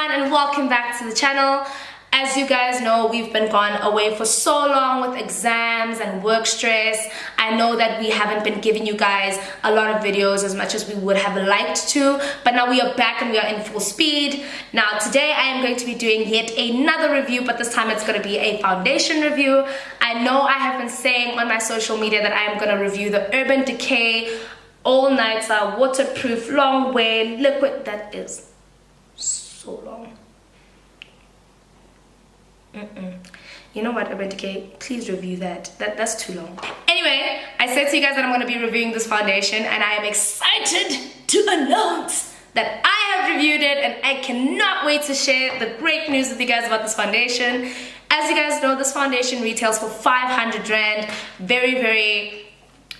everyone, and welcome back to the channel. As you guys know, we've been gone away for so long with exams and work stress. I know that we haven't been giving you guys a lot of videos as much as we would have liked to, but now we are back and we are in full speed. Now today I am going to be doing yet another review, but this time it's going to be a foundation review. I know I have been saying on my social media that I am going to review the Urban Decay all-nighter waterproof long wear liquid. That is so long. You know what, Urban Decay, please review that. That's too long. Anyway, I said to you guys that I'm going to be reviewing this foundation, and I am excited to announce that I have reviewed it, and I cannot wait to share the great news with you guys about this foundation. As you guys know, this foundation retails for 500 Rand. Very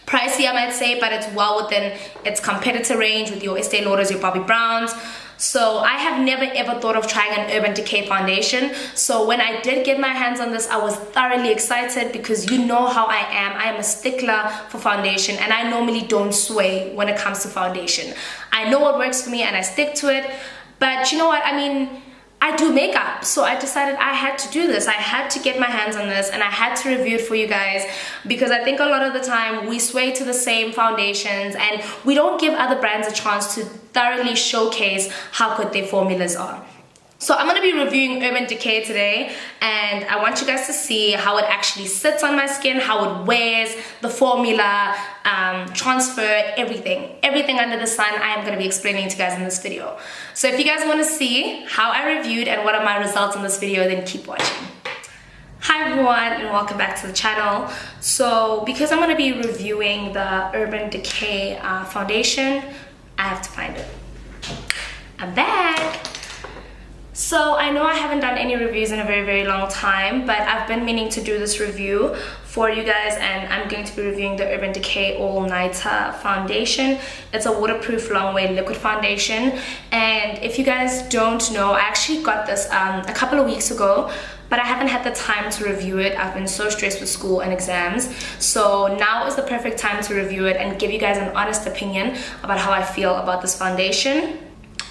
pricey, I might say, but it's well within its competitor range with your Estee Lauders, your Bobbi Browns. So I have never ever thought of trying an Urban Decay foundation. So when I did get my hands on this, I was thoroughly excited because you know how I am. I am a stickler for foundation, and I normally don't sway when it comes to foundation. I know what works for me and I stick to it. But you know what, I mean, I do makeup, so I decided I had to do this. I had to get my hands on this, and I had to review it for you guys because I think a lot of the time we sway to the same foundations and we don't give other brands a chance to thoroughly showcase how good their formulas are. So I'm going to be reviewing Urban Decay today, and I want you guys to see how it actually sits on my skin, how it wears, the formula, transfer, everything under the sun. I am going to be explaining to you guys in this video. So if you guys want to see how I reviewed and what are my results in this video, then keep watching. Hi everyone, and welcome back to the channel. So because I'm going to be reviewing the Urban Decay foundation, I have to find it. I'm back. So I know I haven't done any reviews in a very long time, but I've been meaning to do this review for you guys, and I'm going to be reviewing the Urban Decay all-nighter foundation. It's a waterproof long wear liquid foundation, and if you guys don't know, I actually got this a couple of weeks ago, but I haven't had the time to review it. I've been so stressed with school and exams, so now is the perfect time to review it and give you guys an honest opinion about how I feel about this foundation.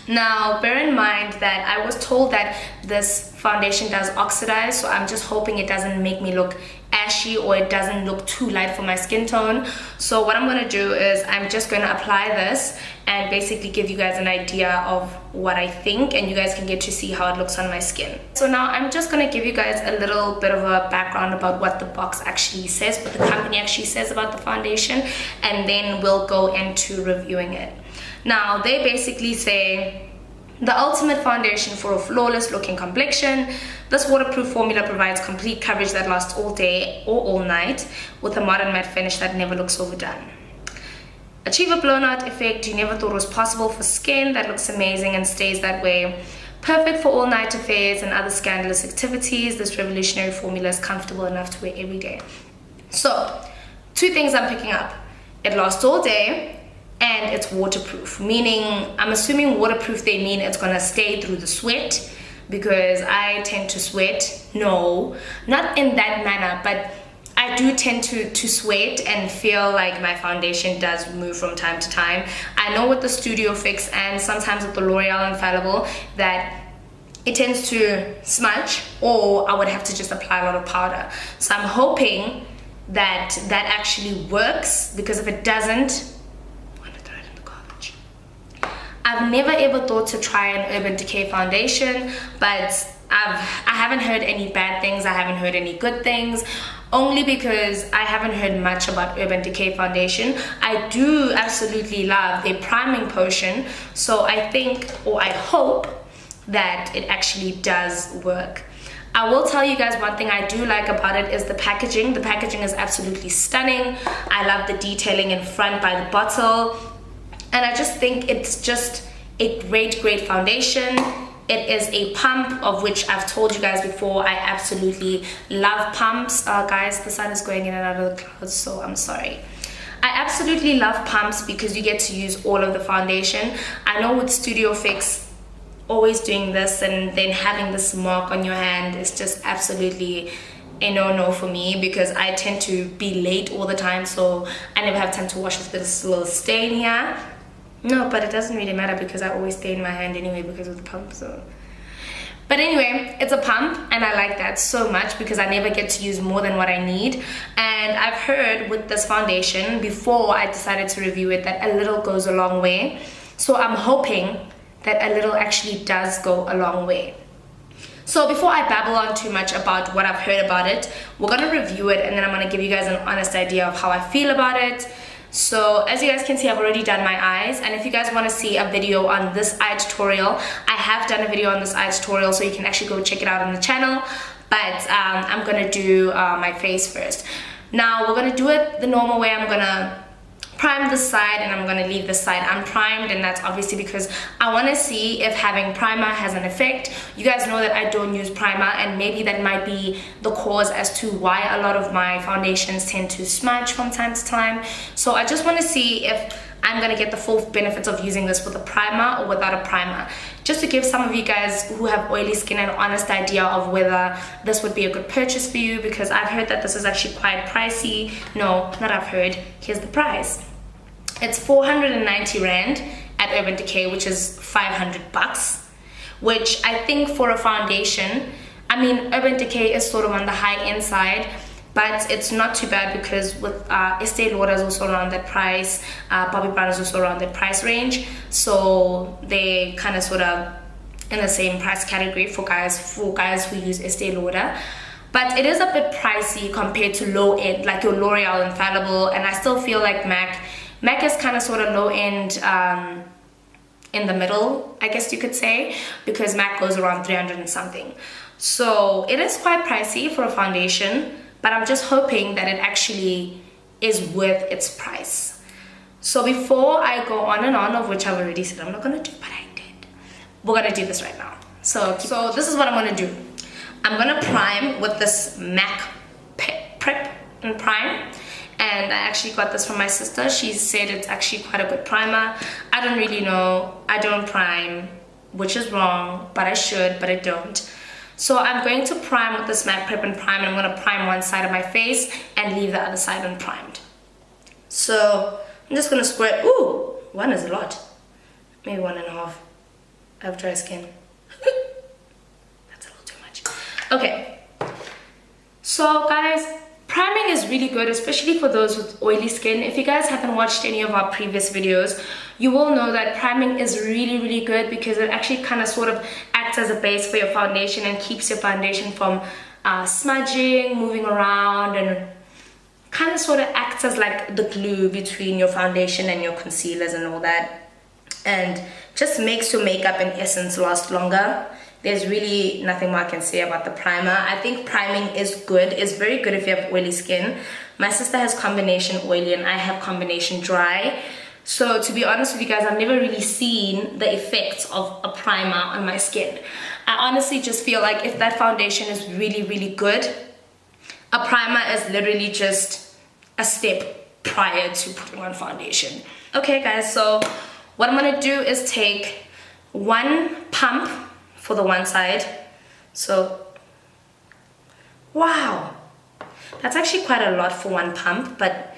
Now, bear in mind that I was told that this foundation does oxidize, so I'm just hoping it doesn't make me look ashy or it doesn't look too light for my skin tone. So what I'm going to do is I'm just going to apply this and basically give you guys an idea of what I think, and you guys can get to see how it looks on my skin. So now I'm just going to give you guys a little bit of a background about what the box actually says, what the company actually says about the foundation, and then we'll go into reviewing it. Now, they basically say, the ultimate foundation for a flawless looking complexion. This waterproof formula provides complete coverage that lasts all day or all night with a modern matte finish that never looks overdone. Achieve a blown out effect you never thought was possible for skin that looks amazing and stays that way. Perfect for all night affairs and other scandalous activities, this revolutionary formula is comfortable enough to wear every day. So, two things I'm picking up. It lasts all day, and it's waterproof, meaning I'm assuming waterproof they mean it's gonna stay through the sweat, because I tend to sweat. No, not in that manner, but I do tend to sweat and feel like my foundation does move from time to time. I know with the Studio Fix and sometimes with the L'Oreal Infallible that it tends to smudge, or I would have to just apply a lot of powder. So I'm hoping that that actually works, because if it doesn't, I've never ever thought to try an Urban Decay foundation, but I haven't heard any bad things, I haven't heard any good things, only because I haven't heard much about Urban Decay foundation. I do absolutely love their priming potion, so I think, or I hope, that it actually does work. I will tell you guys one thing I do like about it is the packaging. The packaging is absolutely stunning. I love the detailing in front by the bottle. And I just think it's just a great foundation. It is a pump, of which I've told you guys before, I absolutely love pumps. Guys, the sun is going in and out of the clouds, so I'm sorry. I absolutely love pumps because you get to use all of the foundation. I know with Studio Fix, always doing this and then having this mark on your hand is just absolutely a no for me, because I tend to be late all the time, so I never have time to wash off this little stain here. No, but it doesn't really matter because I always stain my hand anyway because of the pump. So But anyway, it's a pump and I like that so much because I never get to use more than what I need. And I've heard with this foundation, before I decided to review it, that a little goes a long way. So I'm hoping that a little actually does go a long way. So before I babble on too much about what I've heard about it, we're gonna review it and then I'm gonna give you guys an honest idea of how I feel about it. So as you guys can see, I've already done my eyes, and if you guys want to see a video on this eye tutorial, I have done a video on this eye tutorial, so you can actually go check it out on the channel. But I'm gonna do my face first. Now we're gonna do it the normal way. I'm gonna prime this side and I'm gonna leave this side unprimed, and that's obviously because I want to see if having primer has an effect. You guys know that I don't use primer, and maybe that might be the cause as to why a lot of my foundations tend to smudge from time to time. So I just want to see if I'm gonna get the full benefits of using this with a primer or without a primer, just to give some of you guys who have oily skin an honest idea of whether this would be a good purchase for you, because I've heard that this is actually quite pricey. No, not I've heard, here's the price. It's 490 Rand at Urban Decay, which is 500 bucks, which I think for a foundation, I mean, Urban Decay is sort of on the high end side, but it's not too bad because with Estee Lauder is also around that price, Bobbi Brown is also around that price range, so they kind of sort of in the same price category for guys who use Estee Lauder. But it is a bit pricey compared to low end, like your L'Oreal Infallible, and I still feel like MAC is kind of sort of low end in the middle, I guess you could say, because MAC goes around 300 and something. So it is quite pricey for a foundation, but I'm just hoping that it actually is worth its price. So before I go on and on, of which I've already said I'm not gonna do, but I did, we're gonna do this right now. So this is what I'm gonna do. I'm gonna prime with this MAC Prep and Prime. And I actually got this from my sister. She said it's actually quite a good primer. I don't really know. I don't prime, which is wrong, but I should, but I don't. So I'm going to prime with this MAC Prep and Prime, and I'm going to prime one side of my face and leave the other side unprimed. So I'm just going to squirt. Ooh, one is a lot. Maybe 1.5. I have dry skin. That's a little too much. Okay. So guys, priming is really good, especially for those with oily skin. If you guys haven't watched any of our previous videos, you will know that priming is really good because it actually kind of sort of acts as a base for your foundation and keeps your foundation from smudging, moving around, and kind of sort of acts as like the glue between your foundation and your concealers and all that, and just makes your makeup in essence last longer. There's really nothing more I can say about the primer. I think priming is good. It's very good if you have oily skin. My sister has combination oily and I have combination dry. So to be honest with you guys, I've never really seen the effects of a primer on my skin. I honestly just feel like if that foundation is really good, a primer is literally just a step prior to putting on foundation. Okay guys, so what I'm gonna do is take one pump for the one side. So wow, that's actually quite a lot for one pump, but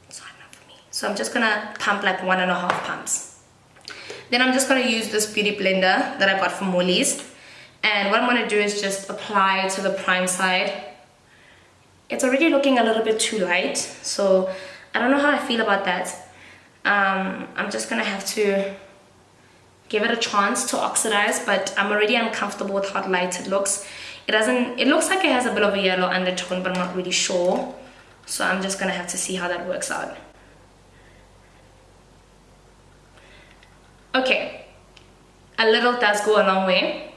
it's not enough for me. So I'm just gonna pump like 1.5 pumps. Then I'm just gonna use this beauty blender that I got from Woolies, and what I'm gonna do is just apply to the prime side. It's already looking a little bit too light, so I don't know how I feel about that. I'm just gonna have to give it a chance to oxidize, but I'm already uncomfortable with how light it looks. It looks like it has a bit of a yellow undertone, but I'm not really sure. So I'm just gonna have to see how that works out. Okay, a little does go a long way.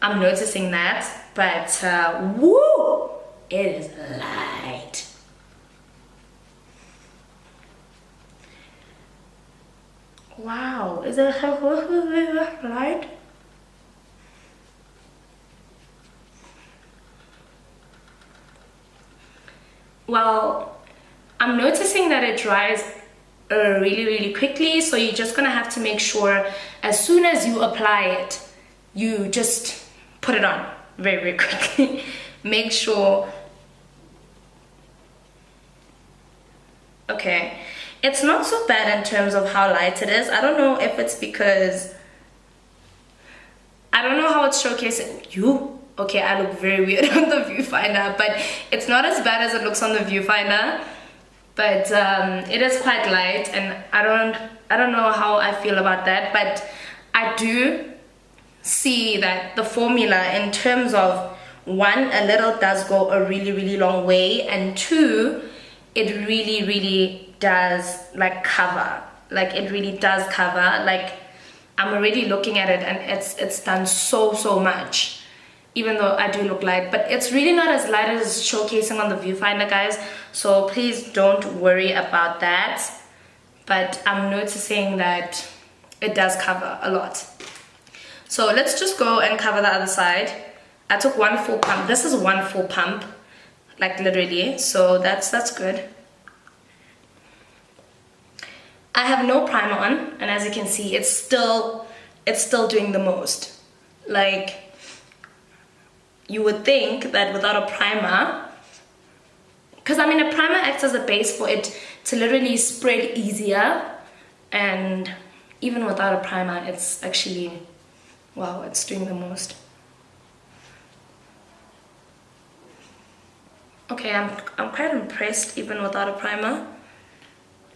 I'm noticing that, but woo, it is light. Wow, is it light? Well, I'm noticing that it dries really quickly, so you're just gonna have to make sure as soon as you apply it, you just put it on very quickly. Make sure. Okay. It's not so bad in terms of how light it is. I don't know if it's because, I don't know how what's showcasing you. Okay, I look very weird on the viewfinder, but it's not as bad as it looks on the viewfinder. But it is quite light, and I don't know how I feel about that, but I do see that the formula, in terms of one, a little does go a really long way, and two, it really does like cover. Like it really does cover. Like I'm already looking at it, and it's done so much. Even though I do look light, but it's really not as light as showcasing on the viewfinder, guys, so please don't worry about that. But I'm noticing that it does cover a lot. So let's just go and cover the other side. I took one full pump. This is one full pump, like literally, so that's good. I have no primer on, and as you can see, it's still doing the most. Like, you would think that without a primer, because I mean a primer acts as a base for it to literally spread easier, and even without a primer it's actually, wow, it's doing the most. Okay, I'm quite impressed even without a primer,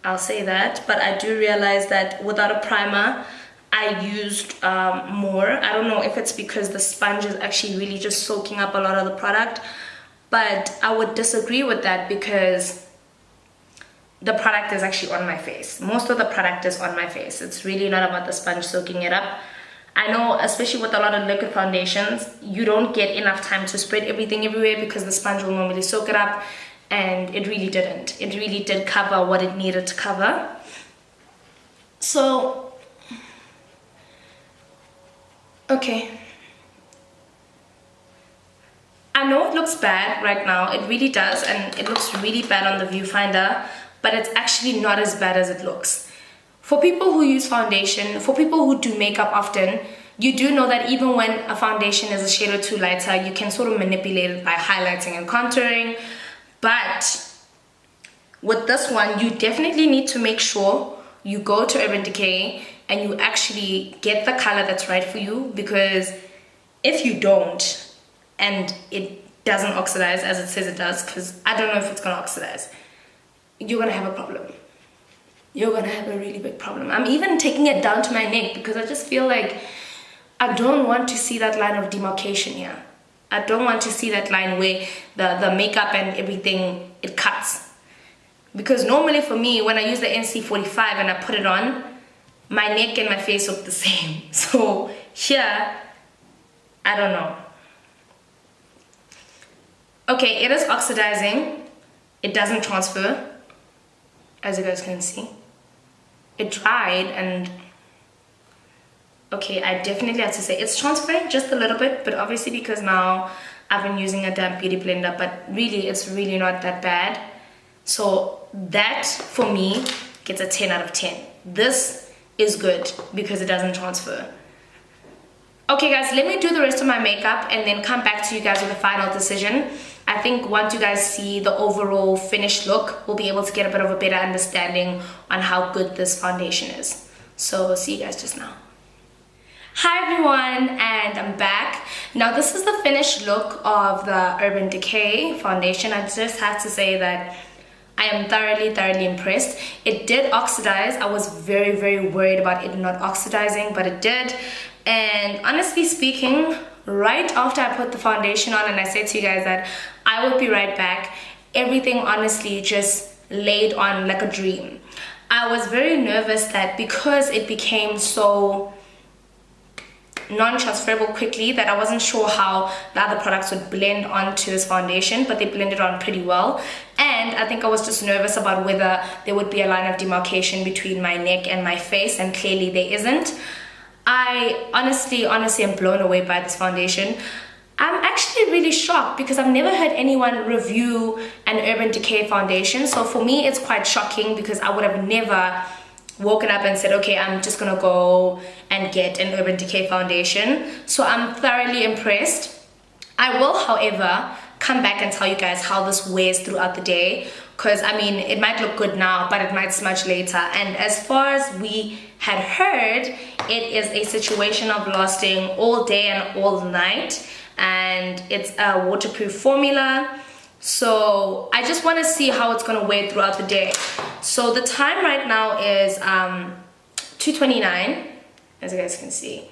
I'll say that, but I do realize that without a primer I used more. I don't know if it's because the sponge is actually really just soaking up a lot of the product, but I would disagree with that because the product is actually on my face. Most of the product is on my face. It's really not about the sponge soaking it up. I know, especially with a lot of liquid foundations, you don't get enough time to spread everything everywhere because the sponge will normally soak it up, and it really didn't. It really did cover what it needed to cover. So okay, I know it looks bad right now, it really does, and it looks really bad on the viewfinder, but it's actually not as bad as it looks. For people who use foundation, for people who do makeup often, you do know that even when a foundation is a shade or two lighter, you can sort of manipulate it by highlighting and contouring. But with this one, you definitely need to make sure you go to Urban Decay and you actually get the color that's right for you, because if you don't and it doesn't oxidize as it says it does, because I don't know if it's gonna oxidize, you're gonna have a problem. You're gonna have a really big problem. I'm even taking it down to my neck because I just feel like I don't want to see that line of demarcation here. I don't want to see that line where the makeup and everything, it cuts. Because normally for me, when I use the NC45 and I put it on, my neck and my face look the same. So here, I don't know. Okay, it is oxidizing. It doesn't transfer, as you guys can see. It dried, and okay, I definitely have to say it's transferring just a little bit, but obviously because now I've been using a damp beauty blender, but really it's really not that bad. So that for me gets a 10 out of 10. This is good because it doesn't transfer. Okay guys, let me do the rest of my makeup and then come back to you guys with a final decision. I think once you guys see the overall finished look, we'll be able to get a bit of a better understanding on how good this foundation is. So see you guys just now. Hi everyone, and I'm back. Now this is the finished look of the Urban Decay foundation. I just have to say that I am thoroughly impressed. It did oxidize. I was very worried about it not oxidizing, but it did. And honestly speaking, right after I put the foundation on and I said to you guys that I would be right back, everything honestly just laid on like a dream. I was very nervous that because it became so non-transferable quickly that I wasn't sure how the other products would blend onto this foundation, but they blended on pretty well. And I think I was just nervous about whether there would be a line of demarcation between my neck and my face, and clearly there isn't. I honestly am blown away by this foundation. I'm actually really shocked because I've never heard anyone review an Urban Decay foundation, so for me it's quite shocking because I would have never woken up and said, okay, I'm just gonna go and get an Urban Decay foundation. So I'm thoroughly impressed. I will, however, come back and tell you guys how this wears throughout the day because I mean it might look good now but it might smudge later. And as far as we had heard, it is a situation of lasting all day and all night, and it's a waterproof formula. So I just want to see how it's going to wear throughout the day. So the time right now is 2:29, as you guys can see.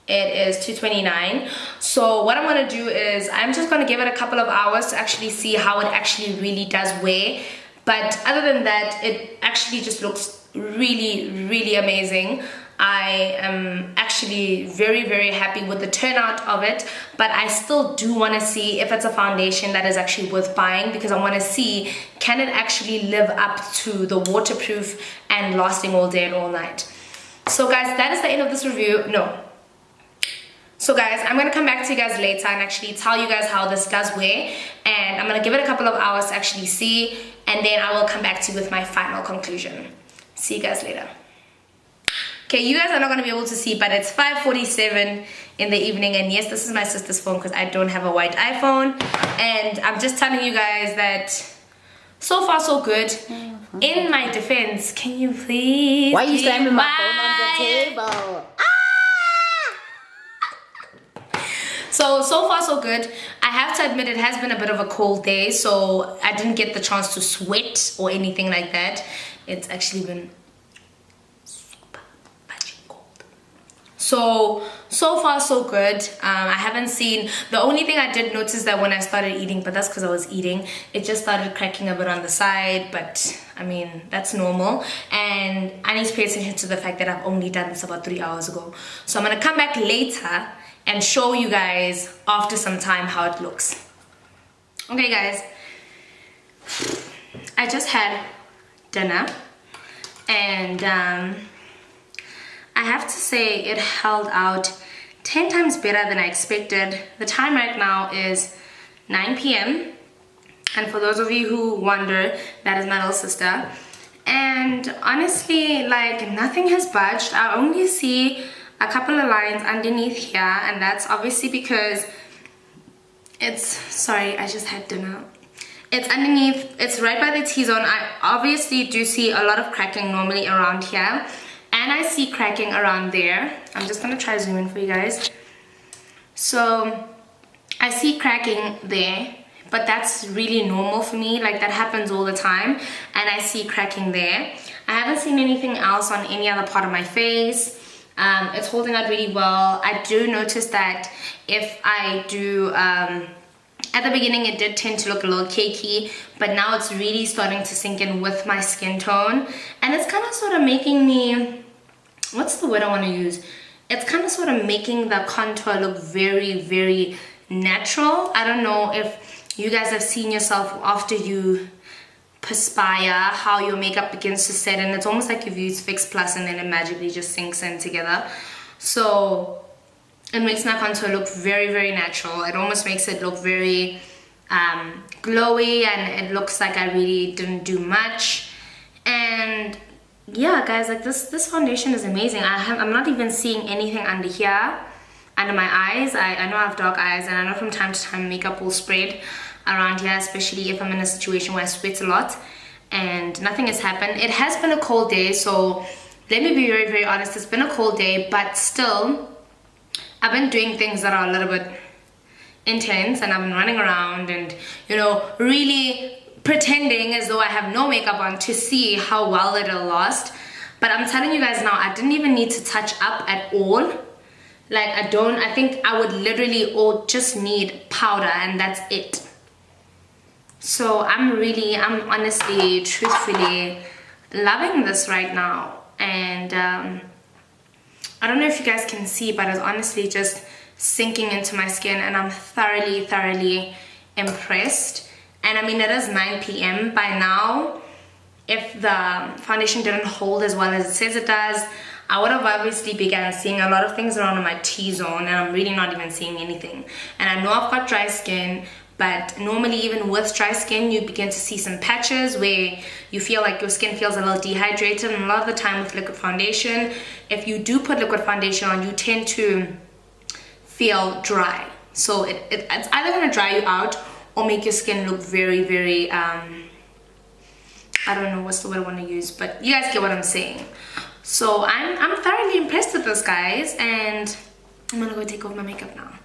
It is 2:29. So what I'm going to do is I'm just going to give it a couple of hours to actually see how it actually really does wear. But other than that, it actually just looks really amazing. I am actually very happy with the turnout of it, but I still do want to see if it's a foundation that is actually worth buying, because I want to see, can it actually live up to the waterproof and lasting all day and all night. So guys, that is the end of this review. So guys, I'm going to come back to you guys later and actually tell you guys how this does wear, and I'm going to give it a couple of hours to actually see, and then I will come back to you with my final conclusion. See you guys later. Okay, you guys are not going to be able to see, but it's 5:47 in the evening, and yes, this is my sister's phone because I don't have a white iPhone, and I'm just telling you guys that so far so good. In my defense, can you please? Why are you slamming my phone on the table? So far so good. I have to admit it has been a bit of a cold day, so I didn't get the chance to sweat or anything like that. It's actually been super punching cold. So far so good. I haven't seen, the only thing I did notice that when I started eating, but that's because I was eating, it just started cracking a bit on the side, but I mean that's normal, and I need to pay attention to the fact that I've only done this about 3 hours ago. So I'm gonna come back later and show you guys after some time how it looks. Okay guys, I just had dinner, and I have to say it held out 10 times better than I expected. The time right now is 9 p.m. and for those of you who wonder, that is my little sister, and honestly, like, nothing has budged. I only see a couple of lines underneath here, and that's obviously because it's, sorry, I just had dinner. It's underneath, it's right by the T-zone. I obviously do see a lot of cracking normally around here, and I see cracking around there. I'm just gonna try zoom in for you guys. So I see cracking there, but that's really normal for me. Like, that happens all the time, and I see cracking there. I haven't seen anything else on any other part of my face. It's holding out really well. I do notice that if I do, at the beginning it did tend to look a little cakey, but now it's really starting to sink in with my skin tone, and it's kind of sort of making me, what's the word I want to use? It's kind of sort of making the contour look very natural. I don't know if you guys have seen yourself after you perspire, how your makeup begins to set, and it's almost like you've used Fix Plus and then it magically just sinks in together. So it makes my contour look very natural. It almost makes it look very glowy, and it looks like I really didn't do much. And yeah guys, like this foundation is amazing. I'm not even seeing anything under here, under my eyes. I know I have dark eyes, and I know from time to time makeup will spread around here, especially if I'm in a situation where I sweat a lot, and nothing has happened. It has been a cold day, so let me be very honest, it's been a cold day, but still I've been doing things that are a little bit intense, and I've been running around and, you know, really pretending as though I have no makeup on to see how well it'll last. But I'm telling you guys now, I didn't even need to touch up at all. Like, I think I would literally just need powder, and that's it. So I'm honestly, truthfully loving this right now, and I don't know if you guys can see, but it's honestly just sinking into my skin, and I'm thoroughly impressed. And I mean, it is 9 p.m. by now. If the foundation didn't hold as well as it says it does, I would have obviously began seeing a lot of things around my T-zone, and I'm really not even seeing anything. And I know I've got dry skin, but normally even with dry skin, you begin to see some patches where you feel like your skin feels a little dehydrated. And a lot of the time with liquid foundation, if you do put liquid foundation on, you tend to feel dry. So it's either going to dry you out or make your skin look very I don't know what's the word I want to use, but you guys get what I'm saying. So I'm thoroughly impressed with this, guys, and I'm gonna go take off my makeup now.